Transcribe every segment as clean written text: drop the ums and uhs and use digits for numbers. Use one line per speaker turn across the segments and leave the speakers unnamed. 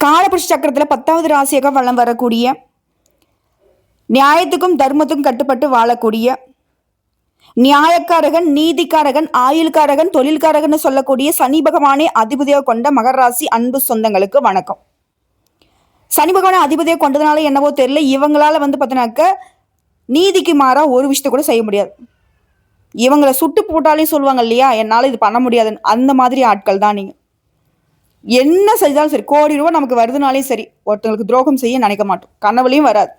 காலபுருஷ சக்கரத்தில் 10வது ராசியாக வளம் வரக்கூடிய, நியாயத்துக்கும் தர்மத்துக்கும் கட்டுப்பட்டு வாழக்கூடிய, நியாயக்காரகன், நீதிக்காரகன், ஆயுள்காரகன், தொழில்காரகன் சொல்லக்கூடிய சனி பகவானே அதிபதியாக கொண்ட மகர ராசி அன்பு சொந்தங்களுக்கு வணக்கம். சனி பகவானை அதிபதியாக கொண்டதுனால என்னவோ தெரியல, இவங்களால பார்த்தீங்கன்னாக்க நீதிக்கு மாறா ஒரு விஷயத்த கூட செய்ய முடியாது. இவங்களை சுட்டு போட்டாலே சொல்லுவாங்க இல்லையா, என்னால் இது பண்ண முடியாதுன்னு. அந்த மாதிரி ஆட்கள் தான் நீங்கள். என்ன செஞ்சாலும் சரி, கோடி ரூபா நமக்கு வருதுனாலே சரி, ஒருத்தங்களுக்கு துரோகம் செய்ய நினைக்க மாட்டோம். கனவுலையும் வராது.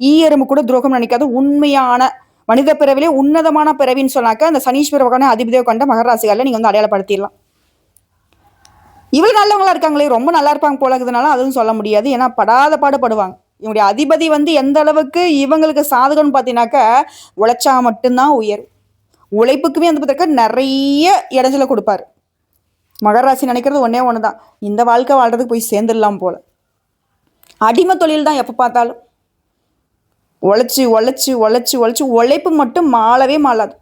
ஈயரும்பு கூட துரோகம் நினைக்காது. உண்மையான மனித பிறவிலே உன்னதமான பிறவின்னு சொன்னாக்க அந்த சனீஸ்வர பகவானை அதிபதியாக கொண்ட மகராசிகளில் நீங்கள் அடையாளப்படுத்திடலாம். இவ்வளவு நல்லவங்களா இருக்காங்களே, ரொம்ப நல்லா இருப்பாங்க போலங்கிறதுனால அதுவும் சொல்ல முடியாது. ஏன்னா படாத பாடுபடுவாங்க. இவங்களுடைய அதிபதி எந்த அளவுக்கு இவங்களுக்கு சாதகம்னு பார்த்தீங்கன்னாக்க, உழைச்சா மட்டும்தான் உயர். உழைப்புக்குமே பார்த்தீங்கன்னா நிறைய இடைஞ்சலை கொடுப்பாரு. மகராசி நினைக்கிறது ஒன்று தான், இந்த வாழ்க்கை வாழ்றதுக்கு போய் சேர்ந்துடலாம் போல. அடிமை தொழில் தான் எப்போ பார்த்தாலும். உழைச்சி உழைச்சி உழைச்சி உழைச்சி உழைப்பு மட்டும் மாளவே மாளாது.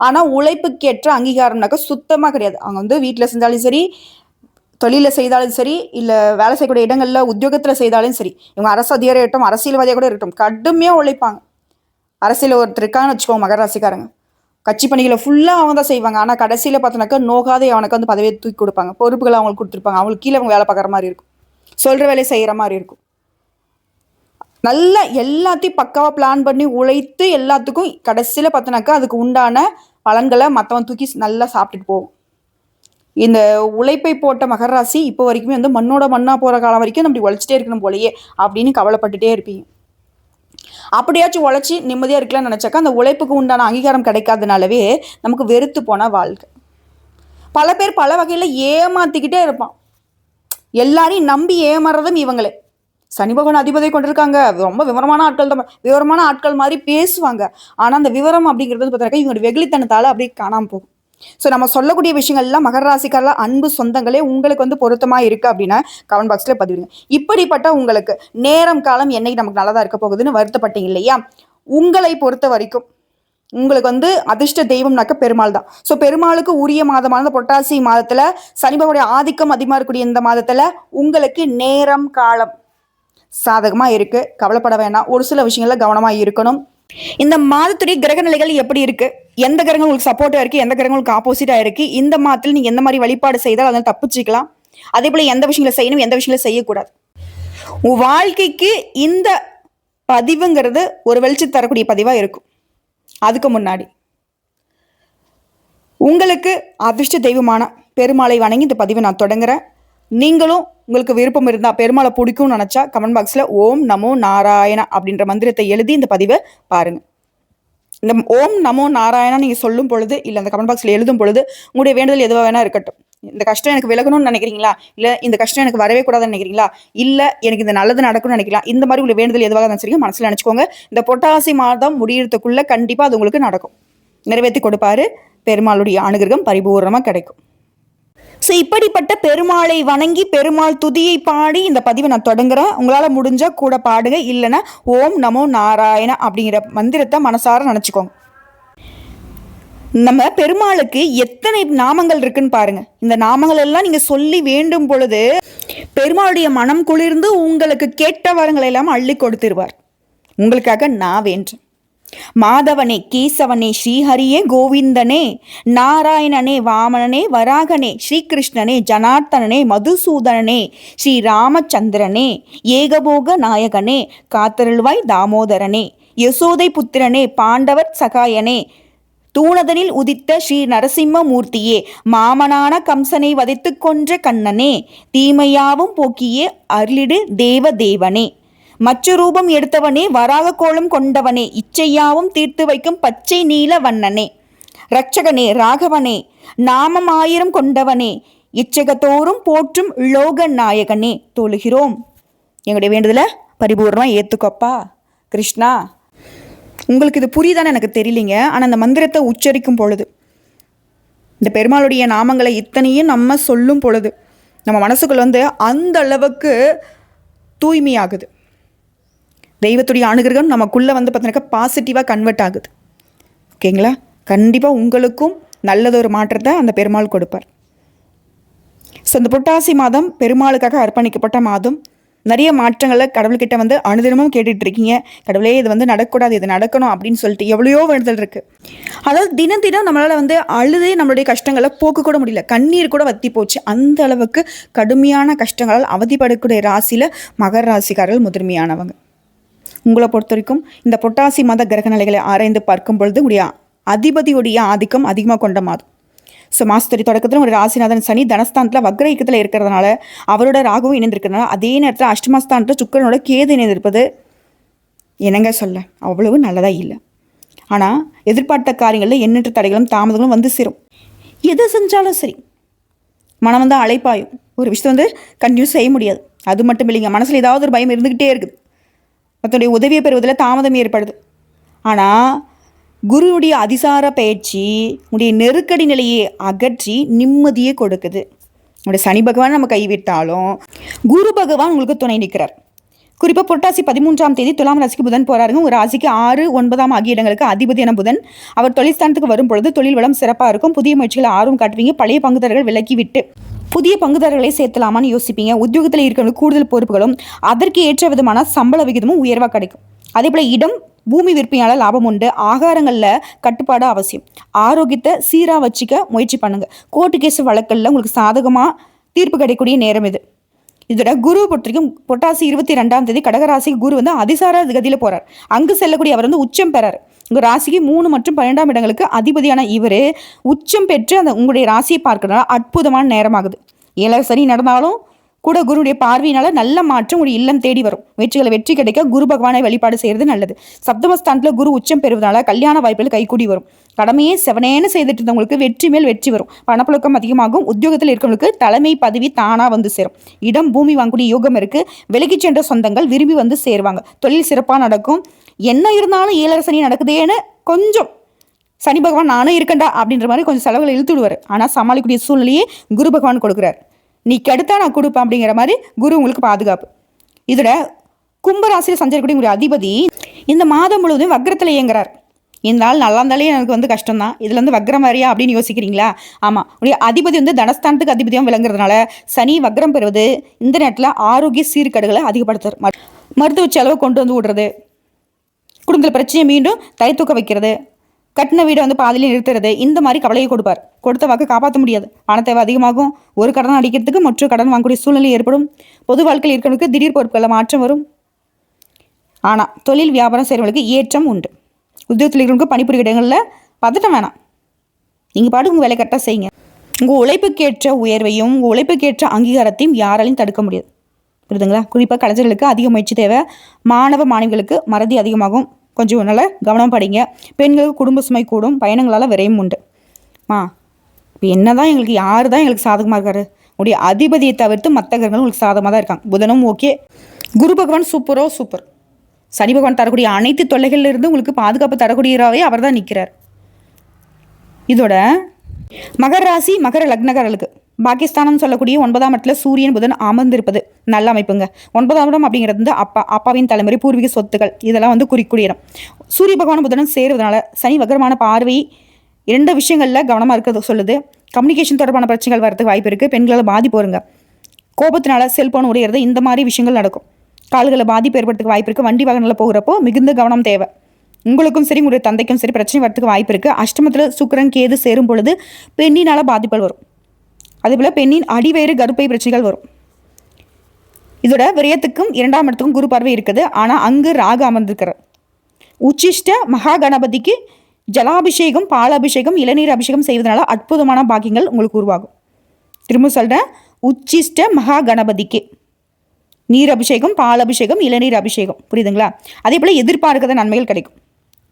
ஆனால் உழைப்புக்கேற்ற அங்கீகாரம்னாக்கா சுத்தமாக கிடையாது. அவங்க வீட்டில் செஞ்சாலும் சரி, தொழிலில் செய்தாலும் சரி, இல்லை வேலை செய்யக்கூடிய இடங்களில் உத்தியோகத்தில் செய்தாலும் சரி, இவங்க அரசு அதிகாரி இருக்கட்டும், அரசியல்வாதியாக கூட இருக்கட்டும், கடுமையாக உழைப்பாங்க. அரசியல் ஒருத்தர் இருக்கான்னு வச்சுக்கோங்க, மகராசிக்காரங்க கட்சி பணிகளை ஃபுல்லாக அவங்க தான் செய்வாங்க. ஆனால் கடைசியில் பார்த்தோன்னாக்கா நோகாதே அவனுக்கு பதவியை தூக்கி கொடுப்பாங்க. பொறுப்புகளை அவங்களுக்கு கொடுத்துருப்பாங்க. அவங்களுக்கு கீழே அவங்க வேலை பார்க்குற மாதிரி இருக்கும், சொல்கிற வேலையை செய்கிற மாதிரி இருக்கும். நல்லா எல்லாத்தையும் பக்காவாக பிளான் பண்ணி உழைத்து எல்லாத்துக்கும் கடைசியில் பார்த்தோன்னாக்கா அதுக்கு உண்டான பலன்களை மற்றவன் தூக்கி நல்லா சாப்பிட்டுட்டு போகும். இந்த உழைப்பை போட்ட மகராசி இப்போ வரைக்குமே மண்ணோட மண்ணாக போகிற காலம் வரைக்கும் நம்ம உழைச்சிட்டே இருக்கணும் போலையே அப்படின்னு கவலைப்பட்டுட்டே இருப்பீங்க. அப்படியாச்சும் உழைச்சி நிம்மதியாக இருக்கலாம்னு நினச்சாக்கா அந்த உழைப்புக்கு உண்டான அங்கீகாரம் கிடைக்காதனாலவே நமக்கு வெறுத்து போன வாழ்க்கை. பல பேர் பல வகையில் ஏமாற்றிக்கிட்டே இருப்பான். எல்லாரையும் நம்பி ஏமாறதும் இவங்களே. சனி பகவான் அதிபதியை கொண்டிருக்காங்க. ரொம்ப விவரமான ஆட்கள் தான், விவரமான ஆட்கள் மாதிரி பேசுவாங்க. ஆனால் அந்த விவரம் அப்படிங்கிறது பார்த்தாக்கா இவங்களோட வெகுளித்தனத்தால் அப்படியே காணாமல் போகும். ஸோ நம்ம சொல்லக்கூடிய விஷயங்கள்லாம் மகர ராசிக்காரர்கள் அன்பு சொந்தங்களே உங்களுக்கு பொருத்தமாக இருக்குது அப்படின்னா கமெண்ட் பாக்ஸில் பதிவிடுங்க. இப்படிப்பட்ட உங்களுக்கு நேரம் காலம் என்னைக்கு நமக்கு நல்லதாக இருக்க போகுதுன்னு வருத்தப்பட்டீங்க இல்லையா? உங்களை பொறுத்த வரைக்கும் உங்களுக்கு அதிர்ஷ்ட தெய்வம்னாக்க பெருமாள் தான். ஸோ பெருமாளுக்கு உரிய மாதமான புரட்டாசி மாதத்தில் சனி பகவானுடைய ஆதிக்கம் அதிகமாக இருக்கக்கூடிய இந்த மாதத்தில் உங்களுக்கு நேரம் காலம் சாதகமாக இருக்குது. கவலைப்பட வேணாம். ஒரு சில விஷயங்கள்ல கவனமாக இருக்கணும். இந்த மாதத்துடைய கிரக நிலைகள் எப்படி இருக்கு, எந்த கிரகங்கள் உங்களுக்கு சப்போர்ட்டா இருக்கு, எந்த கிரகங்கள் உங்களுக்கு ஆப்போசிட்டா இருக்கு, இந்த மாதத்தில் நீங்க எந்த மாதிரி வழிபாடு செய்தால் அதை தப்பிச்சுக்கலாம், அதே போல எந்த விஷயங்களை செய்யணும், எந்த விஷயங்களை செய்யக்கூடாது, உன் வாழ்க்கைக்கு இந்த பதிவுங்கிறது ஒரு வெளிச்சம் தரக்கூடிய பதிவா இருக்கும். அதுக்கு முன்னாடி உங்களுக்கு அதிர்ஷ்ட தெய்வமான பெருமாளை வணங்கி இந்த பதிவை நான் தொடங்குறேன். நீங்களும் உங்களுக்கு விருப்பம் இருந்தால், பெருமாளை பிடிக்கும்னு நினச்சா கமெண்ட் பாக்ஸில் ஓம் நமோ நாராயணா அப்படின்ற மந்திரத்தை எழுதி இந்த பதிவை பாருங்கள். இந்த ஓம் நமோ நாராயணா நீங்கள் சொல்லும் பொழுது, இல்லை அந்த கமெண்ட் பாக்ஸில் எழுதும் பொழுது உங்களுடைய வேண்டுதல் எதுவாக வேணா இருக்கட்டும். இந்த கஷ்டம் எனக்கு விலகணும்னு நினைக்கிறீங்களா, இல்லை இந்த கஷ்டம் எனக்கு வரவே கூடாதுன்னு நினைக்கிறீங்களா, இல்லை எனக்கு இந்த நல்லது நடக்கும்னு நினைக்கலாம், இந்த மாதிரி உங்களுடைய வேண்டுதல் எதுவாக நினைச்சிருக்கீங்க மனசில் நினச்சிக்கோங்க. இந்த புரட்டாசி மாதம் முடியறதுக்குள்ள கண்டிப்பாக அது உங்களுக்கு நடக்கும், நிறைவேற்றி கொடுப்பாரு. பெருமாளுடைய அனுகிரகம் பரிபூர்ணமாக கிடைக்கும். ஸோ இப்படிப்பட்ட பெருமாளை வணங்கி பெருமாள் துதியை பாடி இந்த பதிவை நான் தொடங்குறேன். உங்களால் முடிஞ்சா கூட பாடுங்க, இல்லைன்னா ஓம் நமோ நாராயண அப்படிங்கிற மந்திரத்தை மனசார நினச்சிக்கோங்க. நம்ம பெருமாளுக்கு எத்தனை நாமங்கள் இருக்குன்னு பாருங்க. இந்த நாமங்கள் எல்லாம் நீங்க சொல்லி வேண்டும் பொழுது பெருமாளுடைய மனம் குளிர்ந்து உங்களுக்கு கேட்ட வரங்களை எல்லாம் அள்ளி கொடுத்துருவார். உங்களுக்காக நான் வேண்டேன். மாதவனே, கேசவனே, ஸ்ரீஹரியே, கோவிந்தனே, நாராயணனே, வாமனனே, வராகனே, ஸ்ரீகிருஷ்ணனே, ஜனார்த்தனனே, மதுசூதனனே, ஸ்ரீ ராமச்சந்திரனே, ஏகபோக நாயகனே, காத்தருள்வாய் தாமோதரனே, யசோதை புத்திரனே, பாண்டவர் சகாயனே, தூணதனில் உதித்த ஸ்ரீ நரசிம்ம மூர்த்தியே, மாமனான கம்சனை வதைத்து கொன்ற கண்ணனே, தீமையாவும் போக்கியே அருளிடு தேவ தேவனே, மற்ற ரூபம் எடுத்தவனே, வராக கோலம் கொண்டவனே, இச்சையாவும் தீர்த்து வைக்கும் பச்சை நீல வண்ணனே, இரட்சகனே, ராகவனே, நாமம் 1000 கொண்டவனே, இச்சகத்தோறும் போற்றும் லோக நாயகனே தொழுகிறோம். எங்களுடைய வேண்டுதலை பரிபூர்ணமா ஏத்துக்கோப்பா கிருஷ்ணா. உங்களுக்கு இது புரியுதான்னு எனக்கு தெரியலிங்க. ஆனால் அந்த மந்திரத்தை உச்சரிக்கும் பொழுது, இந்த பெருமாளுடைய நாமங்களை இத்தனையும் நம்ம சொல்லும் பொழுது நம்ம மனசுக்குள்ள அந்த அளவுக்கு தூய்மையாகுது. தெய்வத்துடைய அனுகிரகம் நமக்குள்ளே பார்த்தீங்கன்னாக்கா பாசிட்டிவாக கன்வெர்ட் ஆகுது. ஓகேங்களா? கண்டிப்பாக உங்களுக்கும் நல்லதொரு மாற்றத்தை அந்த பெருமாள் கொடுப்பார். ஸோ இந்த புரட்டாசி மாதம் பெருமாளுக்காக அர்ப்பணிக்கப்பட்ட மாதம். நிறைய மாற்றங்களை கடவுள்கிட்ட வந்து அனுதினமும் கேட்டுட்டு இருக்கீங்க. கடவுளே இது வந்து நடக்கக்கூடாது, இது நடக்கணும் அப்படின்னு சொல்லிட்டு எவ்வளையோ வேண்டுதல் இருக்கு. அதாவது தினம் தினம் நம்மளால வந்து அழுதே நம்மளுடைய கஷ்டங்களை போக்க கூட முடியல, கண்ணீர் கூட வத்தி போச்சு. அந்த அளவுக்கு கடுமையான கஷ்டங்களால் அவதிப்படக்கூடிய ராசியில மகர ராசிக்காரர்கள் முதன்மையானவங்க. உங்களை பொறுத்த வரைக்கும் இந்த புரட்டாசி மாத கிரக நிலைகளை ஆராய்ந்து பார்க்கும் பொழுது உடைய அதிபதியுடைய ஆதிக்கம் அதிகமாக கொண்ட மாதம். ஸோ மாசத்துடைய தொடக்கத்தில் ஒரு ராசிநாதன் சனி தனஸ்தானத்தில் வக்ர இயக்கத்தில் இருக்கிறதுனால அவரோட ராகுவும் இணைந்திருக்கிறதுனால, அதே நேரத்தில் அஷ்டமஸ்தானத்தில் சுக்கிரனோட கேது இணைந்திருப்பது என்னங்க சொல்ல அவ்வளவு நல்லதாக இல்லை. ஆனால் எதிர்பார்த்த காரியங்களில் எண்ணற்ற தடைகளும் தாமதங்களும் வந்து சேரும். எது செஞ்சாலும் சரி மனம் வந்து அழைப்பாயும் ஒரு விஷயத்தை வந்து கண்டினியூஸ் செய்ய முடியாது. அது மட்டும் இல்லைங்க, மனசில் ஏதாவது ஒரு பயம் இருந்துக்கிட்டே இருக்குது, மற்றனுடைய உதவியை பெறுவதில் தாமதம் ஏற்படுது. ஆனால் குருவுடைய அதிசார பயிற்சி உடைய நெருக்கடி நிலையை அகற்றி நிம்மதியை கொடுக்குது. உடைய சனி பகவான் நம்ம கைவிட்டாலும் குரு பகவான் உங்களுக்கு துணை நிற்கிறார். குறிப்பாக புரட்டாசி 13ஆம் தேதி துலாம் ராசிக்கு புதன் போறாருங்க. ஒரு ராசிக்கு 6, 9 ஆகிய இடங்களுக்கு அதிபதியான புதன் அவர் தொழில் ஸ்தானத்துக்கு வரும் பொழுது தொழில் வளம் சிறப்பாக இருக்கும். புதிய முயற்சிகளை ஆர்வம் காட்டுவீங்க. பழைய பங்குதாரர்கள் விலக்கி விட்டு புதிய பங்குதாரர்களை சேர்த்தலாமான்னு யோசிப்பீங்க. உத்தியோகத்தில் இருக்கிறவங்க கூடுதல் பொறுப்புகளும் அதற்கு ஏற்ற விதமான சம்பள விகிதமும் உயர்வாக கிடைக்கும். அதே போல இடம் பூமி விற்பனையால லாபம் உண்டு. ஆகாரங்களில் கட்டுப்பாடு அவசியம். ஆரோக்கியத்தை சீராக வச்சுக்க முயற்சி பண்ணுங்க. கோர்ட்டு கேஸ் வழக்கல்ல உங்களுக்கு சாதகமாக தீர்ப்பு கிடைக்கக்கூடிய நேரம் இது. இதோட குரு பொறுத்த வரைக்கும் புரட்டாசி 22ஆம் தேதி கடகராசிக்கு குரு வந்து அதிசார கதியில் போறார். அங்கு செல்லக்கூடிய அவர் வந்து உச்சம் பெறார். உங்க ராசிக்கு 3 மற்றும் 12ஆம் இடங்களுக்கு அதிபதியான இவர் உச்சம் பெற்று அந்த உங்களுடைய ராசியை பார்க்கறதுனால அற்புதமான நேரமாகுது. 7 சனி நடந்தாலும் கூட குருடைய பார்வையினால நல்ல மாற்றம் ஒரு இல்லம் தேடி வரும். முயற்சிகளை வெற்றி கிடைக்க குரு பகவானை வழிபாடு செய்யறது நல்லது. சப்தமஸ்தானத்துல குரு உச்சம் பெறுவதால கல்யாண வாய்ப்புகள் கைகூடி வரும். கடமையே செவனேன்னு செய்துட்டு இருந்தவங்களுக்கு வெற்றி மேல் வெற்றி வரும். பணப்புழக்கம் அதிகமாகும். உத்தியோகத்தில் இருக்கிறவங்களுக்கு தலைமை பதவி தானா வந்து சேரும். இடம் பூமி வாங்கக்கூடிய யோகம் இருக்கு. விலகி சென்ற சொந்தங்கள் விரும்பி வந்து சேருவாங்க. தொழில் சிறப்பாக நடக்கும். என்ன இருந்தாலும் 7 சனி நடக்குதேன்னு கொஞ்சம் சனி பகவான் நானும் இருக்கண்டா அப்படின்ற மாதிரி கொஞ்சம் செலவுகளை இழுத்து விடுவார். ஆனால் சமாளிக்கக்கூடிய சூழ்நிலையே குரு பகவான் கொடுக்குறார். நீ கெடுத்தா நான் கொடுப்பேன் அப்படிங்கிற மாதிரி குரு உங்களுக்கு பாதுகாப்பு. இதோட கும்பராசியில் சஞ்சரிக்கக்கூடிய ஒரு அதிபதி இந்த மாதம் முழுவதும் வக்ரத்தில் இயங்குறார். இந்த நாள் நல்லா இருந்தாலே எனக்கு வந்து கஷ்டம் தான், இதுல இருந்து வக்ரம் வரையா அப்படின்னு யோசிக்கிறீங்களா? ஆமாம், உடைய அதிபதி வந்து தனஸ்தானத்துக்கு அதிபதியாக விளங்குறதுனால சனி வக்ரம் பெறுவது இந்த நேரத்தில் ஆரோக்கிய சீர்கேடுகளை அதிகப்படுத்துறார். மருத்துவ செலவை கொண்டு வந்து விடுறது, குடும்பத்தில் பிரச்சனையை மீண்டும் தூக்க வைக்கிறது, கட்டின வீடை வந்து பாதிலே நிறுத்துறது, இந்த மாதிரி கவலையை கொடுப்பார். கொடுத்த வாக்கு காப்பாற்ற முடியாது. பண தேவை அதிகமாகும். ஒரு கடன் அடிக்கிறதுக்கு மற்றொரு கடன் வாங்கக்கூடிய சூழ்நிலை ஏற்படும். பொது வாழ்க்கையில் இருக்கிறவங்களுக்கு திடீர் பொறுப்புகளில் மாற்றம் வரும். ஆனால் தொழில் வியாபாரம் செய்கிறவங்களுக்கு ஏற்றம் உண்டு. உத்தியோகத்தில் இருக்கிறவங்களுக்கு பணிபுரிய இடங்களில் பதட்டம் வேணாம். நீங்கள் பாட்டு உங்கள் வேலை கரெக்டாக செய்யுங்க. உங்கள் உழைப்புக்கேற்ற உயர்வையும் உங்கள் உழைப்புக்கேற்ற அங்கீகாரத்தையும் யாராலையும் தடுக்க முடியாது. புரியுதுங்களா? குறிப்பாக கலைஞர்களுக்கு அதிக முயற்சி தேவை. மாணவ மாணவிகளுக்கு மறதி அதிகமாகும். கொஞ்சம் நல்லா கவனம் படிங்க. பெண்களுக்கு குடும்ப சுமை கூடும். பயணங்களால் விரையும் உண்டு. இப்போ என்ன தான் எங்களுக்கு யார் தான் எங்களுக்கு சாதகமாக இருக்காரு? உடைய அதிபதியை தவிர்த்து மற்ற கிரகங்களும் உங்களுக்கு சாதகமாக தான் இருக்காங்க. புதனும் ஓகே, குரு பகவான் சூப்பர். சனி பகவான் தரக்கூடிய அனைத்து தொல்லைகளிலிருந்து உங்களுக்கு பாதுகாப்பு தரக்கூடியவராகவே அவர் தான் நிற்கிறார். இதோட மகர ராசி மகர லக்னக்காரர்களுக்கு பாகிஸ்தானம் சொல்லக்கூடிய 9ஆம் இடத்துல சூரியன் புதன் அமர்ந்திருப்பது நல்ல அமைப்புங்க. 9ஆம் இடம் அப்படிங்கிறது வந்து அப்பாவின் தலைமுறை, பூர்வீக சொத்துக்கள் இதெல்லாம் வந்து குறிக்கூடிய இடம். சூரிய பகவான் புதனும் சேருவதனால சனி வக்ரமான பார்வை 2 விஷயங்களில் கவனமாக இருக்கிறது சொல்லுது. கம்யூனிகேஷன் தொடர்பான பிரச்சனைகள் வரதுக்கு வாய்ப்பு இருக்குது. பெண்களால் பாதிப்பு வருங்க. கோபத்தினால செல்போன் உடையிறது, இந்த மாதிரி விஷயங்கள் நடக்கும். கால்களை பாதிப்பு ஏற்படுறதுக்கு வாய்ப்பு இருக்குது. வண்டி வாகனங்களில் போகிறப்போ மிகுந்த கவனம் தேவை. உங்களுக்கும் சரி உங்களுடைய தந்தைக்கும் சரி பிரச்சனை வரதுக்கு வாய்ப்பு இருக்குது. அஷ்டமத்தில் சுக்கிரன் கேது சேரும் பொழுது பெண்ணினால் பாதிப்புகள் வரும். அதேபோல் பெண்ணின் அடிவயிறு கர்ப்பை பிரச்சனைகள் வரும். இதோட விரயத்துக்கும் 2ஆம் இடத்துக்கும் குரு பார்வை இருக்குது. ஆனால் அங்கு ராகு அமர்ந்திருக்கிறார். உச்சிஷ்ட மகா கணபதிக்கு ஜலாபிஷேகம், பாலாபிஷேகம், இளநீர் அபிஷேகம் செய்வதனால அற்புதமான பாக்கியங்கள் உங்களுக்கு உருவாகும். திரும்ப சொல்கிறேன், உச்சிஷ்ட மகா கணபதிக்கு நீர் அபிஷேகம், பால் அபிஷேகம், இளநீர் அபிஷேகம். புரியுதுங்களா? அதே போல் எதிர்பார்க்காத நன்மைகள் கிடைக்கும்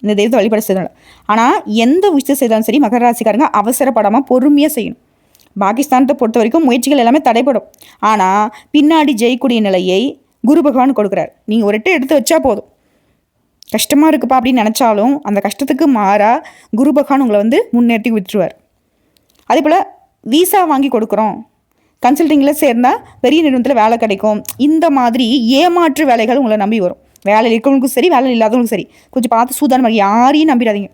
இந்த தெய்வத்தை வழிபாடு செய்தனால. ஆனால் எந்த விஷயம் செய்தாலும் சரி மகர ராசிக்காரங்க அவசரப்படாமல் பொறுமையாக செய்யணும். பாகிஸ்தானத்தை பொறுத்த வரைக்கும் முயற்சிகள் எல்லாமே தடைப்படும். ஆனால் பின்னாடி ஜெயிக்கூடிய நிலையை குரு பகவான் கொடுக்குறார். நீங்கள் ஒரு எடுத்து வச்சா போதும். கஷ்டமாக இருக்குப்பா அப்படின்னு நினச்சாலும் அந்த கஷ்டத்துக்கு மாறாக குரு பகவான் உங்களை வந்து முன்னேற்றி விட்டுருவார். அதே போல் வீசா வாங்கி கொடுக்குறோம், கன்சல்டிங்கில் சேர்ந்தால் பெரிய நிறுவனத்தில் வேலை கிடைக்கும், இந்த மாதிரி ஏமாற்று வேலைகள் உங்களை நம்பி வரும். வேலை இருக்கிறவங்களுக்கும் சரி வேலை இல்லாதவங்களுக்கும் சரி கொஞ்சம் பார்த்து சூதானமாக யாரையும் நம்பிடாதீங்க.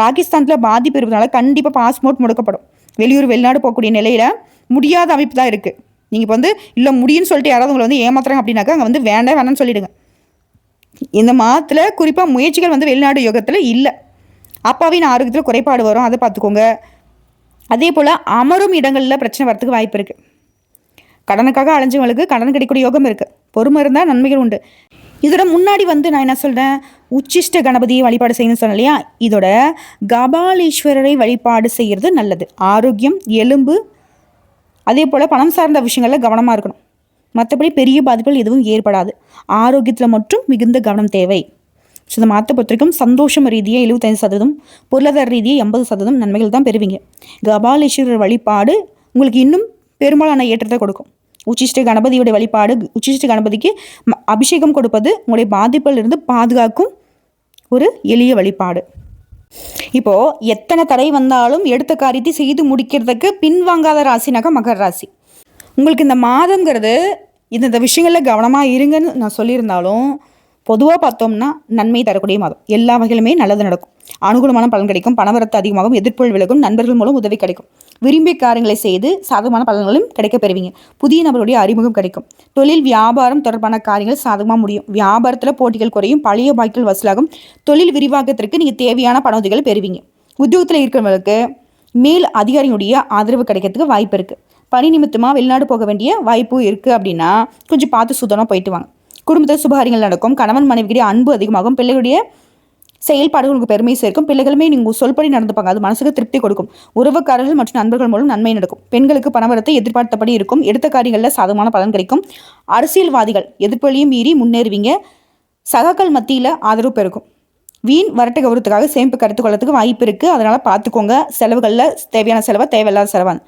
பாகிஸ்தானத்தில் பாதிப்பு இருப்பதனால கண்டிப்பாக பாஸ்போர்ட் முடக்கப்படும். வெளியூர் வெளிநாடு போகக்கூடிய நிலையில் முடியாத அமைப்பு தான் இருக்குது. நீங்கள் இப்போ வந்து இல்லை முடியும்னு சொல்லிட்டு யாராவது உங்களை வந்து ஏமாத்துறாங்க அப்படின்னாக்கா அங்கே வந்து வேணாம்னு சொல்லிவிடுங்க. இந்த மாதத்தில் குறிப்பாக முயற்சிகள் வந்து வெளிநாடு யோகத்தில் இல்லை. அப்பாவின் ஆரோக்கியத்தில் குறைபாடு வரும், அதை பார்த்துக்கோங்க. அதே போல் அமரும் இடங்களில் பிரச்சனை வரத்துக்கு வாய்ப்பு இருக்குது. கடனுக்காக அலைஞ்சவங்களுக்கு கடன் கிடைக்கக்கூடிய யோகம் இருக்குது. பொறுமை இருந்தால் நன்மைகள் உண்டு. இதோட முன்னாடி வந்து நான் என்ன சொல்கிறேன், உச்சிஷ்ட கணபதியை வழிபாடு செய்யணும்னு சொன்னேன் இல்லையா, இதோட கபாலீஸ்வரரை வழிபாடு செய்கிறது நல்லது. ஆரோக்கியம், எலும்பு, அதே போல் பணம் சார்ந்த விஷயங்களில் கவனமாக இருக்கணும். மற்றபடி பெரிய பாதிப்புகள் எதுவும் ஏற்படாது. ஆரோக்கியத்தில் மட்டும் மிகுந்த கவனம் தேவை. ஸோ இந்த மாற்ற பொறுத்திருக்கும் சந்தோஷம் ரீதியாக 75%, பொருளாதார ரீதியாக 80% நன்மைகள் தான் பெறுவீங்க. கபாலீஸ்வரர் வழிபாடு உங்களுக்கு இன்னும் பெரும்பாலான ஏற்றத்தை கொடுக்கும். உச்சிஷ்ட கணபதியோட வழிபாடு, உச்சிஷ்ட கணபதிக்கு அபிஷேகம் கொடுப்பது உங்களுடைய பாதிப்பிலிருந்து பாதுகாக்கும் ஒரு எளிய வழிபாடு. இப்போது எத்தனை தடை வந்தாலும் எடுத்த காரியத்தை செய்து முடிக்கிறதுக்கு பின்வாங்காத ராசினாக்கா மகர ராசி. உங்களுக்கு இந்த மாதங்கிறது இந்த விஷயங்களில் கவனமாக இருங்கன்னு நான் சொல்லியிருந்தாலும் பொதுவாக பார்த்தோம்னா நன்மை தரக்கூடிய மாதம். எல்லா வகையிலுமே நல்லது நடக்கும். அனுகூலமான பலன் கிடைக்கும். பணவரத்து அதிகமாகும். எதிர்ப்புகள் விலகும். நண்பர்கள் மூலம் உதவி கிடைக்கும். விரும்பிய காரியங்களை செய்து சாதகமான பலன்களும் கிடைக்க பெறுவீங்க. புதிய நபருடைய அறிமுகம் கிடைக்கும். தொழில் வியாபாரம் தொடர்பான காரியங்கள் சாதகமாக முடியும். வியாபாரத்தில் போட்டிகள் குறையும். பழைய பாக்கிகள் வசூலாகும். தொழில் விரிவாக்கத்திற்கு நீங்கள் தேவையான பண உதவிகளை பெறுவீங்க. உத்தியோகத்தில் இருக்கிறவங்களுக்கு மேல் அதிகாரியுடைய ஆதரவு கிடைக்கிறதுக்கு வாய்ப்பு இருக்குது. பணி நிமித்தமாக வெளிநாடு போக வேண்டிய வாய்ப்பு இருக்குது அப்படின்னா கொஞ்சம் பார்த்து சுத்தமாக போயிட்டு வாங்க. குடும்பத்தில் சுபகாரியங்கள் நடக்கும். கணவன் மனைவிக்கிடையே அன்பு அதிகமாகும். பிள்ளைகளுடைய செயல்பாடுகளுக்கு பெருமை சேர்க்கும். பிள்ளைகளுமே நீங்கள் சொல்படி நடந்துப்பாங்க. அது மனசுக்கு திருப்தி கொடுக்கும். உறவுக்காரர்கள் மற்றும் நண்பர்கள் மூலம் நன்மை நடக்கும். பெண்களுக்கு பணவரத்தை எதிர்பார்த்தபடி இருக்கும். எடுத்த காரியங்களில் சாதகமான பலன் கிடைக்கும். அரசியல்வாதிகள் எதிர்ப்புகளையும் மீறி முன்னேறுவீங்க. சகாக்கள் மத்தியில் ஆதரவு பெருக்கும். வீண் வரட்டு கௌரவத்துக்காக சேமிப்பு கருத்து கொள்ளத்துக்கு வாய்ப்பு இருக்குது. அதனால் பார்த்துக்கோங்க. செலவுகளில் தேவையான செலவை, தேவையில்லாத செலவான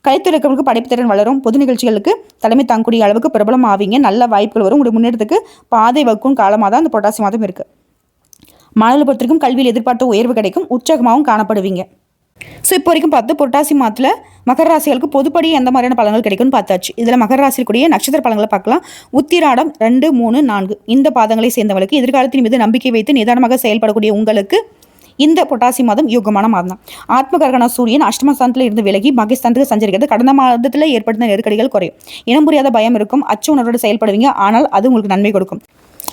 கலைத்துறைகளுக்கு படைப்புத்திறன் வளரும். பொது நிகழ்ச்சிகளுக்கு தலைமை தாங்கக்கூடிய அளவுக்கு பிரபலம் ஆவீங்க. நல்ல வாய்ப்புகள் வரும். உங்களுடைய முன்னேற்றத்துக்கு பாதை வகுக்கும் காலமாக தான் இந்த புரட்டாசி மாதம் இருக்குது. மாணவர்கள் பொறுத்திருக்கும் கல்வியில் எதிர்பார்த்த உயர்வு கிடைக்கும். உற்சாகமாகவும் காணப்படுவீங்க. ஸோ இப்போ வரைக்கும் பார்த்து புரட்டாசி மாதத்தில் மகர ராசிகளுக்கு பொதுப்படி எந்த மாதிரியான பலன்கள் கிடைக்கும்னு பார்த்தாச்சு. இதில் மகர ராசிக்குரிய நட்சத்திர பலன்களை பார்க்கலாம். உத்திராடம் 2, 3, 4 இந்த பாதங்களை சேர்ந்தவர்களுக்கு எதிர்காலத்தின் மீது நம்பிக்கை வைத்து நிதானமாக செயல்படக்கூடிய உங்களுக்கு இந்த புரட்டாசி மாதம் யோகமான மாதம் தான். ஆத்மகரகன சூரியன் அஷ்டமஸ்தானத்தில் இருந்து விலகி பாகிஸ்தானத்துக்கு சஞ்சரிக்கிறது. கடந்த மாதத்தில் ஏற்படுத்த நெருக்கடிகள் குறையும். இனம் புரியாத பயம் இருக்கும். அச்ச உணர்வோடு செயல்படுவீங்க. ஆனால் அது உங்களுக்கு நன்மை கொடுக்கும்.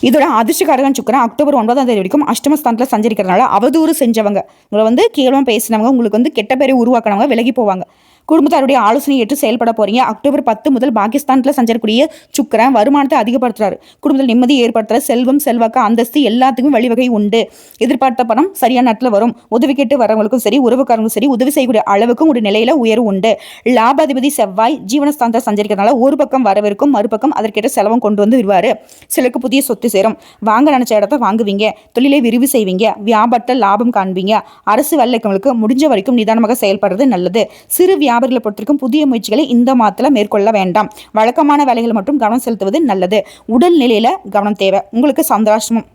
இதோட அதிர்ஷ்டக்காரகன் சுக்கிரன் அக்டோபர் 9ஆம் தேதி வரைக்கும் அஷ்டமஸ்தானத்தில் சஞ்சரிக்கிறதுனால அவதூறு செஞ்சவங்க, உங்களை வந்து கேவலமாக பேசினவங்க, உங்களுக்கு வந்து கெட்ட பேரை உருவாக்கினவங்க விலகி போவாங்க. குடும்பத்தாருடைய ஆலோசனை ஏற்று செயல்பட போறீங்க. அக்டோபர் 10 முதல் பாகிஸ்தானத்தில் சஞ்சரிக்கூடிய சுக்கிரன் வருமானத்தை அதிகப்படுத்துறாரு. குடும்பத்தில் நிம்மதி ஏற்படுத்துற செல்வம், செல்வாக்கு, அந்தஸ்து எல்லாத்துக்கும் வழிவகை உண்டு. எதிர்பார்த்த பணம் சரியான நேரத்தில் வரும். உதவி கேட்டு வரவங்களுக்கும் சரி, உறவுக்காரங்களுக்கும் சரி, உதவி செய்யக்கூடிய அளவுக்கும் ஒரு நிலையில உயர்வு உண்டு. லாபாதிபதி செவ்வாய் ஜீவனஸ்தானத்தை சஞ்சரிக்கிறதுனால ஒரு பக்கம் வரவிருக்கும், மறுபக்கம் அதற்கேற்ற செலவம் கொண்டு வந்து விடுவாரு. சிலருக்கு புதிய சொத்து சேரும். வாங்க நினைச்ச இடத்த வாங்குவீங்க. தொழிலை விரிவு செய்வீங்க. வியாபாரத்தில் லாபம் காண்பீங்க. அரசு வேலைகளுக்கு முடிஞ்ச வரைக்கும் நிதானமாக செயல்படுறது நல்லது. சிறு வியாபாரிகளை பொறுத்திருக்கும் புதிய முயற்சிகளை இந்த மாதத்தில் மேற்கொள்ள வேண்டாம். வழக்கமான வேலைகள் மட்டும் கவனம் செலுத்துவது நல்லது. உடல் நிலையில கவனம் தேவை. உங்களுக்கு சந்திராஷ்டமம்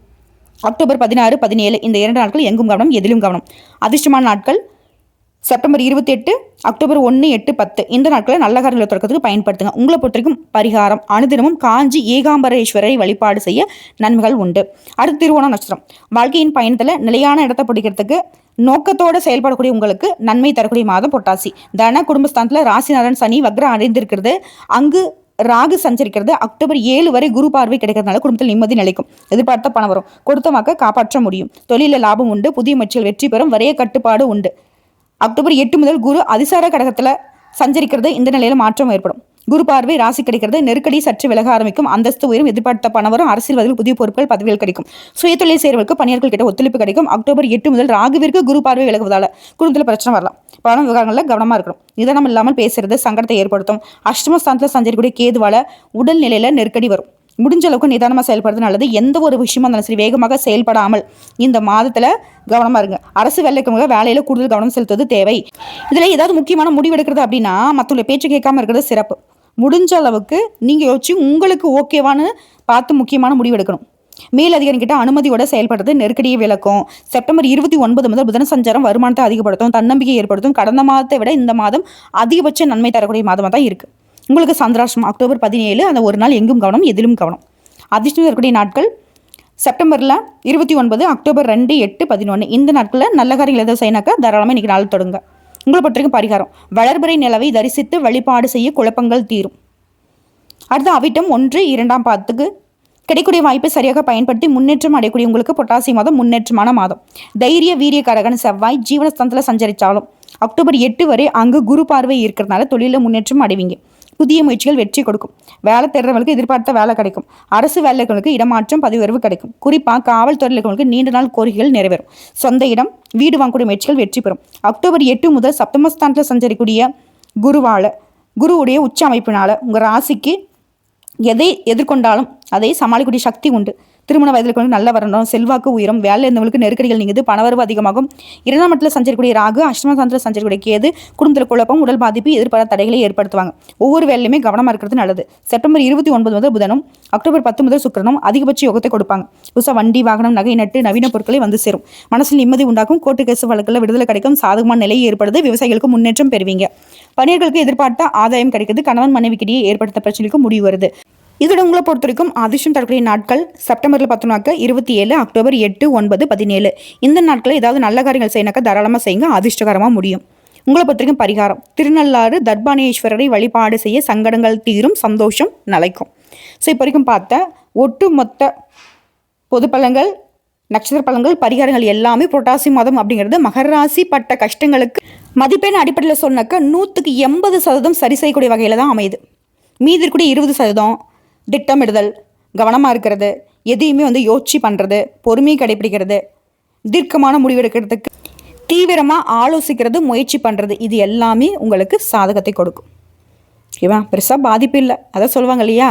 அக்டோபர் 16, 17 இந்த 2 நாட்கள் எங்கும் கவனம், எதிலும் கவனம். அதிர்ஷ்டமான நாட்கள் செப்டம்பர் 28, அக்டோபர் 1, 8, 10 இந்த நாட்களை நல்ல காரியங்களை தொடக்கத்துக்கு பயன்படுத்துங்க. உங்களை பொறுத்திருக்கும் பரிகாரம் அனுதினமும் காஞ்சி ஏகாம்பரேஸ்வரரை வழிபாடு செய்ய நன்மைகள் உண்டு. அடுத்து திருவோணம் நட்சத்திரம். வாழ்க்கையின் பயணத்தில் நிலையான இடத்தை பிடிக்கிறதுக்கு நோக்கத்தோடு செயல்படக்கூடிய உங்களுக்கு நன்மை தரக்கூடிய மாதம் புரட்டாசி. தன குடும்பஸ்தானத்தில் ராசிநாதன் சனி வக்ரம் அடைந்திருக்கிறது. அங்கு ராகு சஞ்சரிக்கிறது. அக்டோபர் 7 வரை குரு பார்வை கிடைக்கிறதுனால குடும்பத்தில் நிம்மதி நிலைக்கும். எதிர்பார்த்த பணம் வரும். கொடுத்த வாக்கை காப்பாற்ற முடியும். தொழிலில் லாபம் உண்டு. புதிய முயற்சிகள் வெற்றி பெறும். வரைய கட்டுப்பாடு உண்டு. அக்டோபர் 8 முதல் குரு அதிசார கடகத்தில் சஞ்சரிக்கிறது. இந்த நிலையில் மாற்றம் ஏற்படும். குரு பார்வை ராசி கிடைக்கிறது. நெருக்கடி சற்று விலக ஆரம்பிக்கும். அந்தஸ்து உயரும். எதிர்பார்த்த பணம் வரும். அரசியல்வாதிகள் புதிய பொறுப்புகள், பதவிகள் கிடைக்கும். சுயதொழில் செய்வர்களுக்கு பணியாளர்கள் கிட்ட ஒத்துழைப்பு கிடைக்கும். அக்டோபர் 8 முதல் ராகுவிற்கு குரு பார்வை விலகுவதால் குடும்பத்தில் பிரச்சனை வரலாம். பண விவகாரங்களில் கவனமாக இருக்கணும். நிதானம் இல்லாமல் பேசுறது சங்கடத்தை ஏற்படுத்தும். அஷ்டமஸ்தானத்தில் சஞ்சரிக்கூடிய கேதுவால உடல் நிலையில நெருக்கடி வரும். முடிஞ்ச அளவுக்கு நிதானமாக செயல்படுறது நல்லது. எந்த ஒரு விஷயமா இருந்தாலும் சரி வேகமாக செயல்படாமல் இந்த மாதத்தில் கவனமாக இருங்க. அரசு வேலைக்கு வேலையில் கூடுதல் கவனம் செலுத்துவது தேவை. இதில் ஏதாவது முக்கியமான முடிவு எடுக்கிறது அப்படின்னா மற்றவங்களை பேச்சு கேட்காம இருக்கிறது சிறப்பு. முடிஞ்ச அளவுக்கு நீங்கள் யோசிச்சு உங்களுக்கு ஓகேவானு பார்த்து முக்கியமான முடிவு எடுக்கணும். மேலதிகாரிகிட்ட அனுமதியோட செயல்படுறது நெருக்கடியை விளக்கும். செப்டம்பர் 29 முதல் புதன சஞ்சாரம் வருமானத்தை அதிகப்படுத்தும். தன்னம்பிக்கை ஏற்படுத்தும். கடந்த மாதத்தை விட இந்த மாதம் அதிகபட்ச நன்மை தரக்கூடிய மாதமாக தான் இருக்குது. உங்களுக்கு சந்திராஷ்டமம் அக்டோபர் 17 அந்த ஒரு நாள் எங்கும் கவனம், எதிலும் கவனம். அதிர்ஷ்டம் இருக்கக்கூடிய நாட்கள் செப்டம்பரில் 29, அக்டோபர் 2, 8, 11 இந்த நாட்களில் நல்ல காரியங்கள் எதாவது செய்யினாக்கா தாராளமாக இன்றைக்கி நாள் தொடங்க. உங்களை பொறுத்தவரைக்கும் பரிகாரம் வளர்பிறை நிலவை தரிசித்து வழிபாடு செய்ய குழப்பங்கள் தீரும். அடுத்து அவிட்டம் 1, 2ஆம் பாதத்துக்கு கிடைக்கூடிய வாய்ப்பை சரியாக பயன்படுத்தி முன்னேற்றம் அடையக்கூடிய உங்களுக்கு புரட்டாசி மாதம் முன்னேற்றமான மாதம். தைரிய வீரியக்காரகன் செவ்வாய் ஜீவனஸ்தானத்தில் சஞ்சரித்தாலும் அக்டோபர் 8 வரை அங்கு குரு பார்வை இருக்கிறதுனால தொழிலில் முன்னேற்றம் அடைவீங்க. புதிய முயற்சிகள் வெற்றி கொடுக்கும். வேலை தேடுறவங்களுக்கு எதிர்பார்த்த வேலை கிடைக்கும். அரசு வேலைகளுக்கு இடமாற்றம் பதவி உயர்வு கிடைக்கும். குறிப்பாக காவல்துறைகளுக்கு நீண்ட நாள் கோரிக்கைகள் நிறைவேறும். சொந்த இடம் வீடு வாங்கக்கூடிய முயற்சிகள் வெற்றி பெறும். அக்டோபர் 8 முதல் சப்தமஸ்தானத்தில் சஞ்சரிக்கூடிய குருவுடைய உச்ச அமைப்பினால உங்கள் ராசிக்கு எதை எதிர்கொண்டாலும் அதை சமாளிக்கக்கூடிய சக்தி உண்டு. திருமண வயதில் கொண்டு நல்ல வரணும், செல்வாக்கு உயரும், வேலை இருந்தவங்களுக்கு நெருக்கடிகள் நீங்குது, பணவரவு அதிகமாகும். 2ஆம் இடத்துல சஞ்சரிக்கூடிய ராகு, அஷ்டமஸ்தானத்தில் சஞ்சரிக்கூடிய கேது குடும்பத்தில் குழப்பம், உடல் பாதிப்பு, எதிர்பாராத தடைகளை ஏற்படுத்துவாங்க. ஒவ்வொரு வேலையுமே கவனமாக இருக்கிறது நல்லது. செப்டம்பர் 29 முதல் புதனும், அக்டோபர் 10 முதல் சுக்கிரனும் அதிகபட்ச யோகத்தை கொடுப்பாங்க. புதுசாக வண்டி வாகனம் நகை நட்டு நவீன பொருட்களை வந்து சேரும். மனசில் நிம்மதி உண்டாகும். கோர்ட்டு கேசு வழக்கில் விடுதலை கிடைக்கும். சாதகமான நிலை ஏற்படுது. விவசாயிகளுக்கு முன்னேற்றம் பெறுவீங்க. பணியர்களுக்கு எதிர்பார்த்த ஆதாயம் கிடைக்குது. கணவன் மனைவிக்கிடையே ஏற்படுத்த பிரச்சனைக்கு முடிவு வருது. இதோட உங்களை பொறுத்த வரைக்கும் அதிர்ஷ்டம் தரக்கூடிய நாட்கள் செப்டம்பரில் 10 நாட்கள் 27, அக்டோபர் 8, 9, 17. இந்த நாட்களில் ஏதாவது நல்ல காரியங்கள் செய்யினாக்கா தாராளமாக செய்யுங்க, அதிர்ஷ்டகரமாக முடியும். உங்களை பொறுத்த வரைக்கும் பரிகாரம் திருநள்ளாறு தர்பானேஸ்வரரை வழிபாடு செய்ய சங்கடங்கள் தீரும், சந்தோஷம் நிலைக்கும். ஸோ இப்போ வரைக்கும் பார்த்த ஒட்டுமொத்த பொது பலன்கள், நட்சத்திர பலன்கள், பரிகாரங்கள் எல்லாமே புரட்டாசி மாதம் அப்படிங்கிறது மகர ராசி பட்ட கஷ்டங்களுக்கு மதிப்பெண் அடிப்படையில் சொன்னாக்கா 100% சரி செய்யக்கூடிய வகையில் தான் அமையுது. மீதி இருக்கக்கூடிய 20% திட்டமிடுதல், கவனமாக இருக்கிறது, எதையுமே யோசிச்சு பண்ணுறது, பொறுமையை கடைபிடிக்கிறது, தீர்க்கமான முடிவெடுக்கிறதுக்கு தீவிரமாக ஆலோசிக்கிறது, முயற்சி பண்ணுறது, இது எல்லாமே உங்களுக்கு சாதகத்தை கொடுக்கும். ஓகேவா? பெருசாக பாதிப்பு இல்லை. அதான் சொல்லுவாங்க இல்லையா,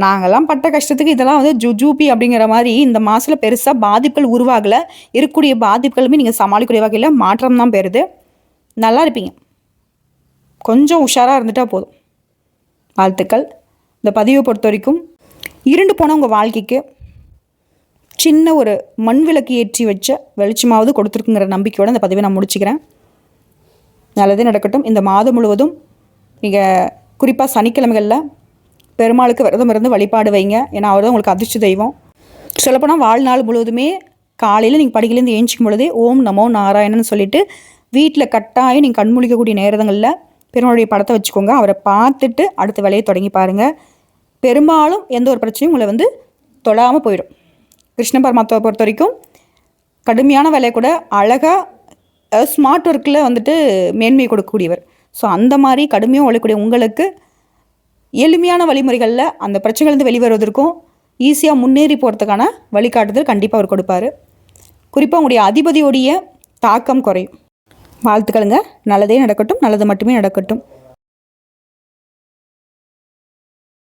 நாங்கள்லாம் பட்ட கஷ்டத்துக்கு இதெல்லாம் ஜூபி அப்படிங்கிற மாதிரி இந்த மாதத்தில் பெருசாக பாதிப்புகள் உருவாகலை. இருக்கக்கூடிய பாதிப்புகளுமே நீங்கள் சமாளிக்கக்கூடிய வகையில் மாற்றம் தான் பெறுது. நல்லா இருப்பீங்க. கொஞ்சம் உஷாராக இருந்துட்டால் போதும். வாழ்த்துக்கள். இந்த பதிவை பொறுத்த வரைக்கும் இருண்டு போன உங்கள் வாழ்க்கைக்கு சின்ன ஒரு மண் விளக்கு ஏற்றி வச்ச வெளிச்சமாவது கொடுத்துருக்குங்கிற நம்பிக்கையோடு இந்த பதிவை நான் முடிச்சுக்கிறேன். நல்லதே நடக்கட்டும். இந்த மாதம் முழுவதும் நீங்கள் குறிப்பாக சனிக்கிழமைகளில் பெருமாளுக்கு விரதம் இருந்து வழிபாடு வைங்க. ஏன்னா அவர் தான் உங்களுக்கு அதிர்ஷ்ட தெய்வம். சொல்லப்போனால் வாழ்நாள் முழுவதுமே காலையில் நீங்கள் படிக்கிலேருந்து ஏஞ்சிக்கும் பொழுதே ஓம் நமோ நாராயணன்னு சொல்லிவிட்டு வீட்டில் கட்டாயம் நீங்கள் கண்முழிக்கக்கூடிய நேரங்களில் பெருமாளுடைய படத்தை வச்சுக்கோங்க. அவரை பார்த்துட்டு அடுத்த வேலையை தொடங்கி பாருங்கள். பெரும்பாலும் எந்த ஒரு பிரச்சனையும் உங்களை தொடாமல் போயிடும். கிருஷ்ண பரமாத்மாவை பொறுத்த வரைக்கும் கடுமையான வேலையை கூட அழகாக ஸ்மார்ட் ஒர்க்கில் மேன்மையை கொடுக்கக்கூடியவர். ஸோ அந்த மாதிரி கடுமையாக உழைக்கக்கூடிய உங்களுக்கு எளிமையான வழிமுறைகளில் அந்த பிரச்சனைலேருந்து வெளிவருவதற்கும் ஈஸியாக முன்னேறி போகிறதுக்கான வழிகாட்டுதல் கண்டிப்பாக அவர் கொடுப்பார். குறிப்பாக உங்களுடைய அதிபதியோடைய தாக்கம் குறையும். வாழ்த்துக்களுங்க. நல்லதே நடக்கட்டும், நல்லது மட்டுமே நடக்கட்டும்.